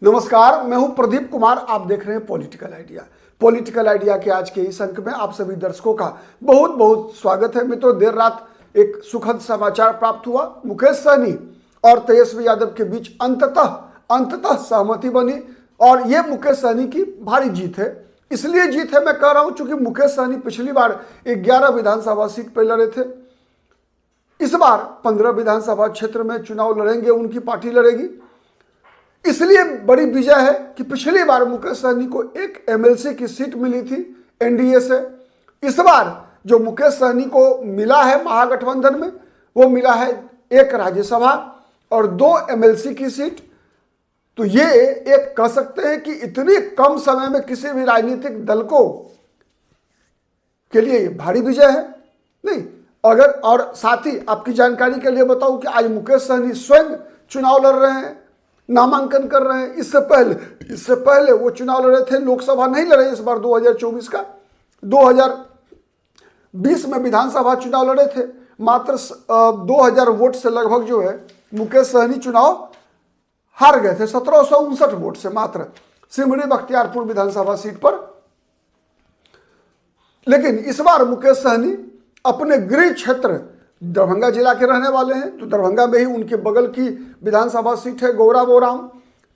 नमस्कार, मैं हूं प्रदीप कुमार। आप देख रहे हैं पॉलिटिकल आइडिया। पॉलिटिकल आइडिया के आज के इस अंक में आप सभी दर्शकों का बहुत बहुत स्वागत है। मित्रों, देर रात एक सुखद समाचार प्राप्त हुआ। मुकेश सहनी और तेजस्वी यादव के बीच अंततः सहमति बनी और ये मुकेश सहनी की भारी जीत है। इसलिए जीत है मैं कह रहा हूं चूंकि मुकेश सहनी पिछली बार 11 विधानसभा सीट पर लड़े थे। इस बार 15 विधानसभा क्षेत्र में चुनाव लड़ेंगे, उनकी पार्टी लड़ेगी। इसलिए बड़ी विजय है कि पिछली बार मुकेश सहनी को एक एमएलसी की सीट मिली थी एनडीए से। इस बार जो मुकेश सहनी को मिला है महागठबंधन में, वो मिला है एक राज्यसभा और 2 एमएलसी की सीट। तो ये एक कह सकते हैं कि इतनी कम समय में किसी भी राजनीतिक दल को के लिए ये भारी विजय है। नहीं, अगर और साथ ही आपकी जानकारी के लिए बताऊं कि आज मुकेश सहनी स्वयं चुनाव लड़ रहे हैं, नामांकन कर रहे हैं। इससे पहले वो चुनाव लड़े थे, लोकसभा नहीं लड़े इस बार 2024 का। 2020 में विधानसभा चुनाव लड़े थे। मात्र 2000 वोट से लगभग जो है मुकेश सहनी चुनाव हार गए थे, 1759 वोट से मात्र सिमरी बख्तियारपुर विधानसभा सीट पर। लेकिन इस बार मुकेश सहनी अपने गृह क्षेत्र दरभंगा जिला के रहने वाले हैं, तो दरभंगा में ही उनके बगल की विधानसभा सीट है गौरा बोराम,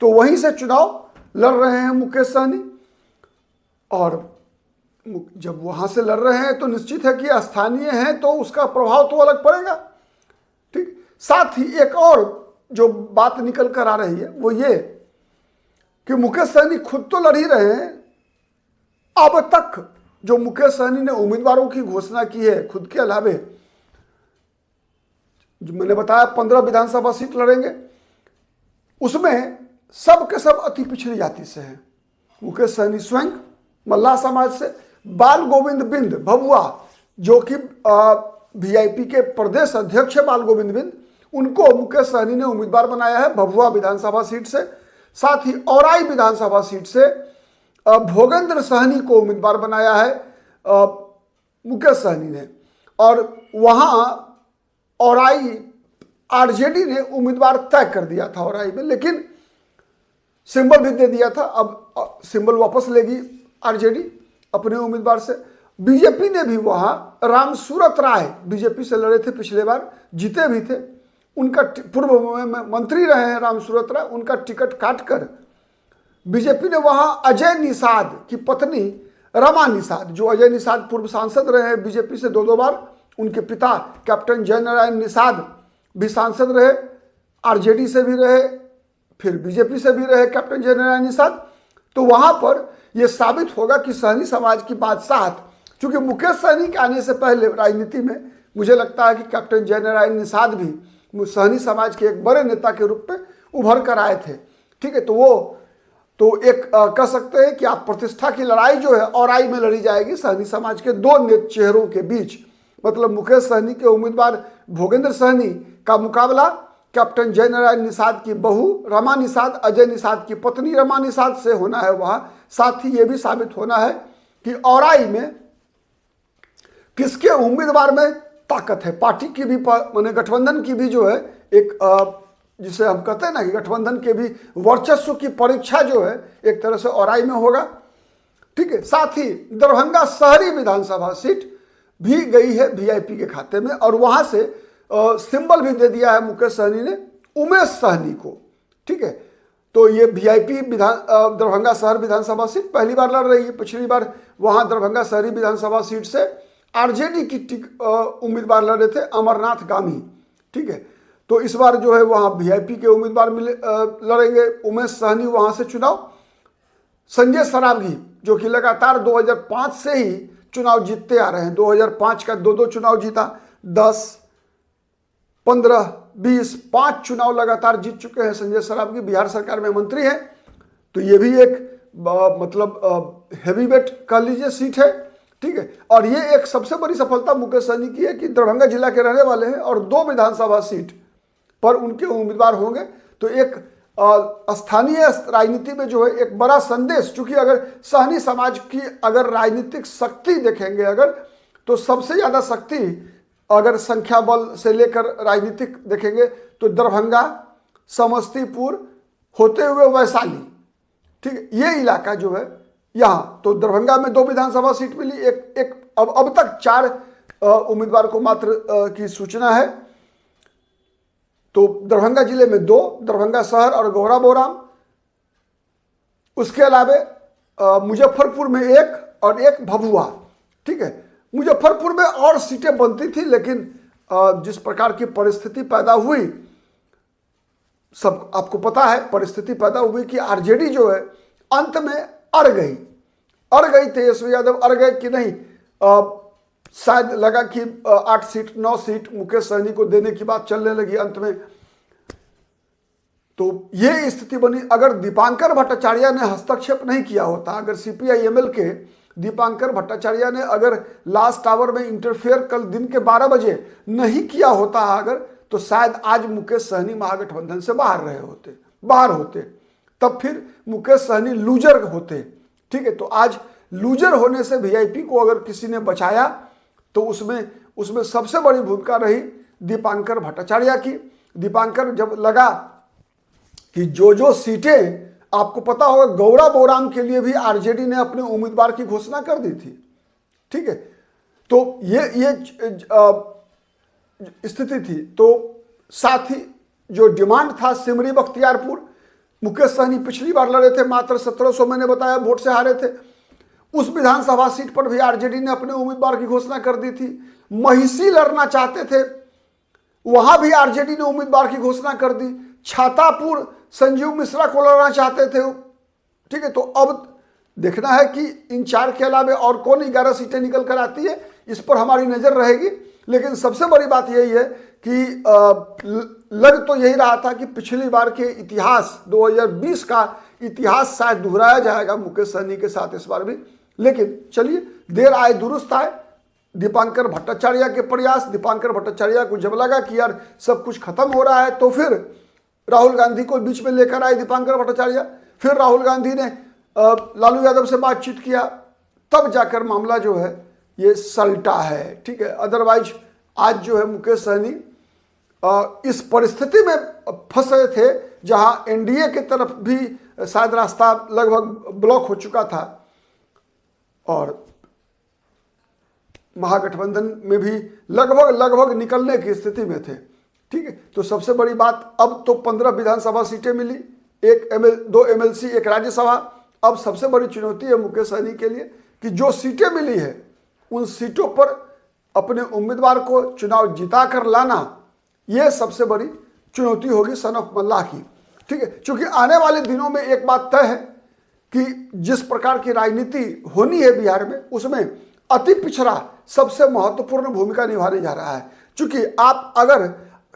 तो वहीं से चुनाव लड़ रहे हैं मुकेश सहनी। और जब वहां से लड़ रहे हैं तो निश्चित है कि स्थानीय हैं तो उसका प्रभाव तो अलग पड़ेगा। ठीक, साथ ही एक और जो बात निकल कर आ रही है वो ये कि मुकेश सहनी खुद तो लड़ ही रहे हैं। अब तक जो मुकेश सहनी ने उम्मीदवारों की घोषणा की है खुद के अलावे, जो मैंने बताया 15 विधानसभा सीट लड़ेंगे, उसमें सब के सब अति पिछड़ी जाति से हैं। मुकेश सहनी स्वयं मल्लाह समाज से, बाल गोविंद बिंद भभुआ जो कि वीआईपी के प्रदेश अध्यक्ष है बाल गोविंद बिंद, उनको मुकेश सहनी ने उम्मीदवार बनाया है भभुआ विधानसभा सीट से। साथ ही औराई विधानसभा सीट से भोगेंद्र सहनी को उम्मीदवार बनाया है मुकेश सहनी ने। और वहां औराई आरजेडी ने उम्मीदवार तय कर दिया था औराई में, लेकिन सिंबल भी दे दिया था। अब सिंबल वापस लेगी आरजेडी अपने उम्मीदवार से। बीजेपी ने भी वहां राम सूरत राय बीजेपी से लड़े थे, पिछले बार जीते भी थे। उनका पूर्व में मंत्री रहे हैं राम सूरत राय, उनका टिकट काटकर बीजेपी ने वहां अजय निषाद की पत्नी रमा निषाद, जो अजय निषाद पूर्व सांसद रहे हैं बीजेपी से 2 बार, उनके पिता कैप्टन जयनारायण निषाद भी सांसद रहे, आरजेडी से भी रहे, फिर बीजेपी से भी रहे कैप्टन जयनारायण निषाद। तो वहां पर यह साबित होगा कि सहनी समाज की बादशाहत, क्योंकि मुकेश सहनी के आने से पहले राजनीति में मुझे लगता है कि कैप्टन जयनारायण निषाद भी सहनी समाज के एक बड़े नेता के रूप में उभर कर आए थे। ठीक है, तो वो तो एक कह सकते हैं कि आप प्रतिष्ठा की लड़ाई जो है औराई में लड़ी जाएगी सहनी समाज के 2 चेहरों के बीच। मतलब मुकेश सहनी के उम्मीदवार भोगेंद्र सहनी का मुकाबला कैप्टन जयनारायण निषाद की बहू रमा निषाद, अजय निषाद की पत्नी रमा निषाद से होना है वहां। साथ ही यह भी साबित होना है कि औराई में किसके उम्मीदवार में ताकत है। पार्टी की भी, माने गठबंधन की भी जो है एक जिसे हम कहते हैं ना कि गठबंधन के भी वर्चस्व की परीक्षा जो है एक तरह से औराई में होगा। ठीक है, साथ ही दरभंगा शहरी विधानसभा सीट भी गई है वीआईपी के खाते में और वहां से सिंबल भी दे दिया है मुकेश सहनी ने उमेश सहनी को। ठीक है, तो ये वीआईपी दरभंगा शहर विधानसभा सीट पहली बार लड़ रही है। पिछली बार वहां दरभंगा शहरी विधानसभा सीट से आरजेडी की उम्मीदवार लड़े थे अमरनाथ गामी। ठीक है, तो इस बार जो है वहां वीआईपी के उम्मीदवार लड़ेंगे उमेश सहनी वहां से चुनाव। संजय सरावगी जो कि लगातार 2005 से ही चुनाव जीतते आ रहे हैं, 2005 का 2 चुनाव जीता, 10, 15, 20, 5 चुनाव लगातार जीत चुके हैं संजय सरावगी। बिहार सरकार में मंत्री हैं, तो ये भी एक मतलब हैवीवेट कह लीजिए सीट है। ठीक है, और ये एक सबसे बड़ी सफलता मुकेश सहनी की है कि दरभंगा जिला के रहने वाले हैं और 2 विधानसभा सीट पर उनके उम्मीदवार होंगे। तो एक स्थानीय राजनीति में जो है एक बड़ा संदेश, चूंकि अगर सहनी समाज की अगर राजनीतिक शक्ति देखेंगे अगर, तो सबसे ज़्यादा शक्ति अगर संख्या बल से लेकर राजनीतिक देखेंगे तो दरभंगा, समस्तीपुर होते हुए वैशाली, ठीक है, ये इलाका जो है यहाँ, तो दरभंगा में 2 विधानसभा सीट मिली, एक अब तक 4 उम्मीदवार को मात्र की सूचना है। तो दरभंगा जिले में 2, दरभंगा शहर और गौरा बोराम। उसके अलावा मुजफ्फरपुर में 1 और 1 भभुआ। ठीक है, मुजफ्फरपुर में और सीटें बनती थी, लेकिन जिस प्रकार की परिस्थिति पैदा हुई, सब आपको पता है, परिस्थिति पैदा हुई कि आरजेडी जो है अंत में अड़ गई। तेजस्वी यादव अड़ गए कि नहीं, शायद लगा कि 8 सीट 9 सीट मुकेश सहनी को देने की बात चलने लगी अंत में। तो ये स्थिति बनी। अगर दीपांकर भट्टाचार्य ने हस्तक्षेप नहीं किया होता, अगर CPI-ML के दीपांकर भट्टाचार्य ने अगर लास्ट आवर में इंटरफेयर कल दिन के 12 बजे नहीं किया होता अगर, तो शायद आज मुकेश सहनी महागठबंधन से बाहर होते, तब फिर मुकेश सहनी लूजर होते। ठीक है, तो आज लूजर होने से VIP को अगर किसी ने बचाया तो उसमें सबसे बड़ी भूमिका रही दीपांकर भट्टाचार्य की। दीपांकर जब लगा कि जो सीटें, आपको पता होगा गौरा बोराम के लिए भी आरजेडी ने अपने उम्मीदवार की घोषणा कर दी थी। ठीक है, तो ये स्थिति थी। तो साथ ही जो डिमांड था सिमरी बख्तियारपुर, मुकेश सहनी पिछली बार लड़े थे, मात्र 1700 मैंने बताया वोट से हारे थे। उस विधानसभा सीट पर भी आरजेडी ने अपने उम्मीदवार की घोषणा कर दी थी। महिषी लड़ना चाहते थे, वहां भी आरजेडी ने उम्मीदवार की घोषणा कर दी। छातापुर संजीव मिश्रा को लड़ना चाहते थे। ठीक है, तो अब देखना है कि इन 4 के अलावा और कौन 11 सीटें निकल कर आती है, इस पर हमारी नजर रहेगी। लेकिन सबसे बड़ी बात यही है कि लग तो यही रहा था कि पिछली बार के इतिहास 2020 का इतिहास शायद दोहराया जाएगा मुकेश सहनी के साथ इस बार भी। लेकिन चलिए, देर आए दुरुस्त आए। दीपांकर भट्टाचार्य के प्रयास, दीपांकर भट्टाचार्य को जब लगा कि यार सब कुछ खत्म हो रहा है, तो फिर राहुल गांधी को बीच में लेकर आए दीपांकर भट्टाचार्य। फिर राहुल गांधी ने लालू यादव से बातचीत किया, तब जाकर मामला जो है ये सलटा है। ठीक है, अदरवाइज आज जो है मुकेश सहनी इस परिस्थिति में फंसे थे जहां एनडीए की तरफ भी शायद रास्ता लगभग ब्लॉक हो चुका था और महागठबंधन में भी लगभग निकलने की स्थिति में थे। ठीक है, तो सबसे बड़ी बात, अब तो 15 विधानसभा सीटें मिली, 2 MLC 1 राज्यसभा। अब सबसे बड़ी चुनौती है मुकेश सहनी के लिए कि जो सीटें मिली है उन सीटों पर अपने उम्मीदवार को चुनाव जिता कर लाना, यह सबसे बड़ी चुनौती होगी सन ऑफ मल्लाह की। ठीक है, क्योंकि आने वाले दिनों में एक बात तय है कि जिस प्रकार की राजनीति होनी है बिहार में, उसमें अति पिछड़ा सबसे महत्वपूर्ण भूमिका निभाने जा रहा है। क्योंकि आप अगर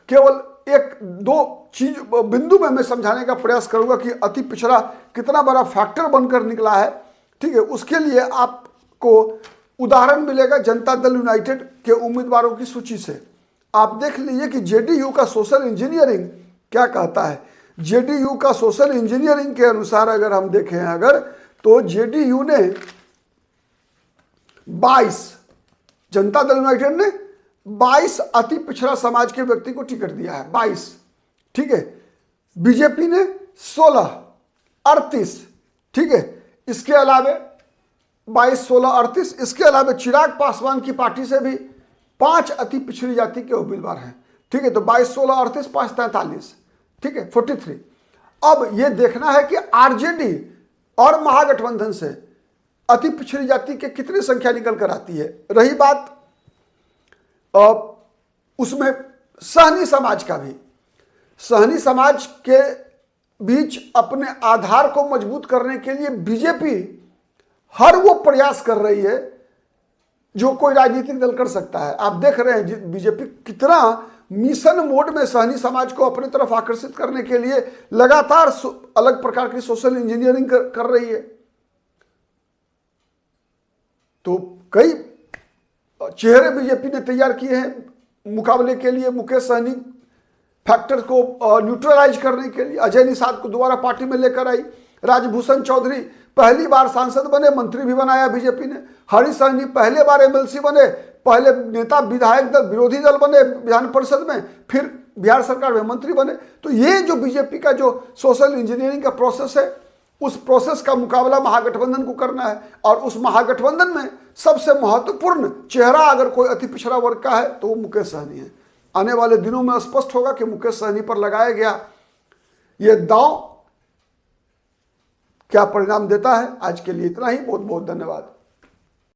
केवल 1-2 चीज बिंदु में मैं समझाने का प्रयास करूंगा कि अति पिछड़ा कितना बड़ा फैक्टर बनकर निकला है। ठीक है, उसके लिए आपको उदाहरण मिलेगा जनता दल यूनाइटेड के उम्मीदवारों की सूची से। आप देख लीजिए कि जेडीयू का सोशल इंजीनियरिंग क्या कहता है। जेडीयू का सोशल इंजीनियरिंग के अनुसार अगर हम देखें तो जेडीयू ने 22, जनता दल यूनाइटेड ने 22 अति पिछड़ा समाज के व्यक्ति को टिकट दिया है, 22। ठीक है, बीजेपी ने 16, 38। ठीक है, इसके अलावे 22, 16, 38। इसके अलावा चिराग पासवान की पार्टी से भी 5 अति पिछड़ी जाति के उम्मीदवार हैं। ठीक है, तो 22, 16, 38, 5, 43। ठीक है, 43। अब यह देखना है कि आरजेडी और महागठबंधन से अति पिछड़ी जाति के कितनी संख्या निकल कर आती है। रही बात उसमें सहनी समाज का भी, सहनी समाज के बीच अपने आधार को मजबूत करने के लिए बीजेपी हर वो प्रयास कर रही है जो कोई राजनीतिक दल कर सकता है। आप देख रहे हैं बीजेपी कितना मिशन मोड में सहनी समाज को अपनी तरफ आकर्षित करने के लिए लगातार अलग प्रकार की सोशल इंजीनियरिंग कर रही है। तो कई चेहरे बीजेपी ने तैयार किए हैं मुकाबले के लिए, मुकेश सहनी फैक्टर को न्यूट्रलाइज करने के लिए। अजय निषाद को दोबारा पार्टी में लेकर आई। राजभूषण चौधरी पहली बार सांसद बने, मंत्री भी बनाया बीजेपी ने। हरीश सहनी पहले बार MLC बने, पहले नेता विधायक दल विरोधी दल बने विधान परिषद में, फिर बिहार सरकार में मंत्री बने। तो ये जो बीजेपी का जो सोशल इंजीनियरिंग का प्रोसेस है उस प्रोसेस का मुकाबला महागठबंधन को करना है। और उस महागठबंधन में सबसे महत्वपूर्ण चेहरा अगर कोई अति पिछड़ा वर्ग का है तो वो मुकेश सहनी है। आने वाले दिनों में स्पष्ट होगा कि मुकेश सहनी पर लगाया गया ये दांव क्या परिणाम देता है। आज के लिए इतना ही, बहुत बहुत धन्यवाद।